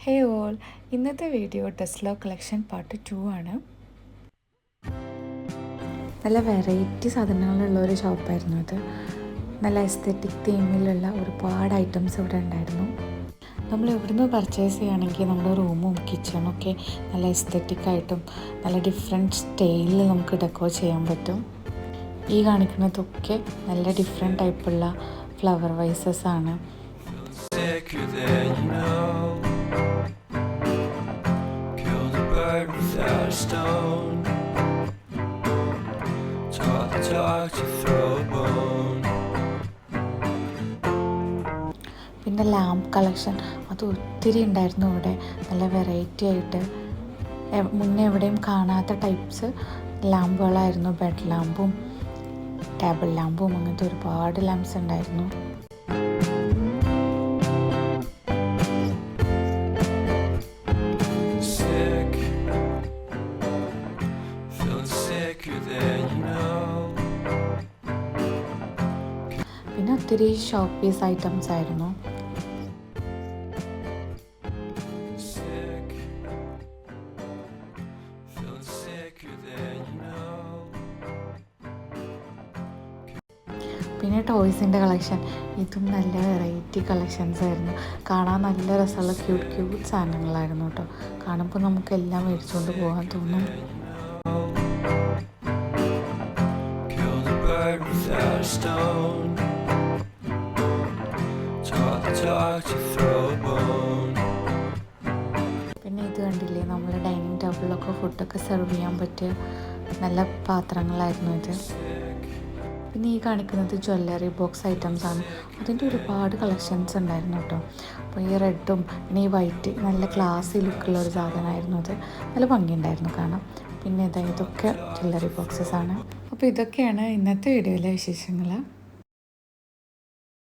ഹേ all, ഇന്നത്തെ video Tesla collection part 2 ആണ്. നല്ല വെറൈറ്റി സാധനങ്ങളുള്ള ഒരു ഷോപ്പായിരുന്നു അത്. നല്ല എസ്തെറ്റിക് തീമിലുള്ള ഒരുപാട് ഐറ്റംസ് ഇവിടെ ഉണ്ടായിരുന്നു. നമ്മൾ ഇവിടുന്ന് പർച്ചേസ് ചെയ്യുകയാണെങ്കിൽ നമ്മുടെ റൂമും കിച്ചണും ഒക്കെ നല്ല എസ്തെറ്റിക് ആയിട്ടും നല്ല ഡിഫറെൻറ്റ് സ്റ്റൈലിൽ നമുക്ക് ഡെക്കോർ ചെയ്യാൻ പറ്റും. ഈ കാണിക്കുന്നതൊക്കെ നല്ല ഡിഫറെൻറ്റ് ടൈപ്പുള്ള ഫ്ലവർ വൈസസ് ആണ്. പിന്നെ ലാമ്പ് കളക്ഷൻ അത് ഒത്തിരി ഉണ്ടായിരുന്നു ഇവിടെ. നല്ല വെറൈറ്റി ആയിട്ട് മുന്നേ എവിടെയും കാണാത്ത ടൈപ്സ് ലാമ്പുകളായിരുന്നു. ബെഡ് ലാമ്പും ടേബിൾ ലാമ്പും അങ്ങനത്തെ ഒരുപാട് ലാമ്പ്സ് ഉണ്ടായിരുന്നു. പിന്നെ ഒത്തിരി ഷോപ്പ് പീസ് ഐറ്റംസ് ആയിരുന്നു. പിന്നെ ടോയ്സിൻ്റെ കളക്ഷൻ, ഇതും നല്ല വെറൈറ്റി കളക്ഷൻസ് ആയിരുന്നു. കാണാൻ നല്ല രസമുള്ള ക്യൂട്ട് സാധനങ്ങളായിരുന്നു കേട്ടോ. കാണുമ്പോൾ നമുക്കെല്ലാം മേടിച്ചുകൊണ്ട് പോകാൻ തോന്നും. പിന്നെ ഇത് കണ്ടില്ലേ, നമ്മൾ ഡൈനിങ് ടേബിളിലൊക്കെ ഫുഡൊക്കെ സെർവ് ചെയ്യാൻ പറ്റിയ നല്ല പാത്രങ്ങളായിരുന്നു ഇത്. പിന്നെ ഈ കാണിക്കുന്നത് ജ്വല്ലറി ബോക്സ് ഐറ്റംസ് ആണ്. അതിൻ്റെ ഒരുപാട് കളക്ഷൻസ് ഉണ്ടായിരുന്നു കേട്ടോ. അപ്പോൾ ഈ റെഡും പിന്നെ ഈ വൈറ്റ് നല്ല ക്ലാസി ലുക്കുള്ള ഒരു സാധനമായിരുന്നു അത്. നല്ല ഭംഗിയുണ്ടായിരുന്നു കാണാം. പിന്നെ ഇതൊക്കെ ജ്വല്ലറി ബോക്സസ് ആണ്. അപ്പോൾ ഇതൊക്കെയാണ് ഇന്നത്തെ വീഡിയോയിലെ വിശേഷങ്ങൾ.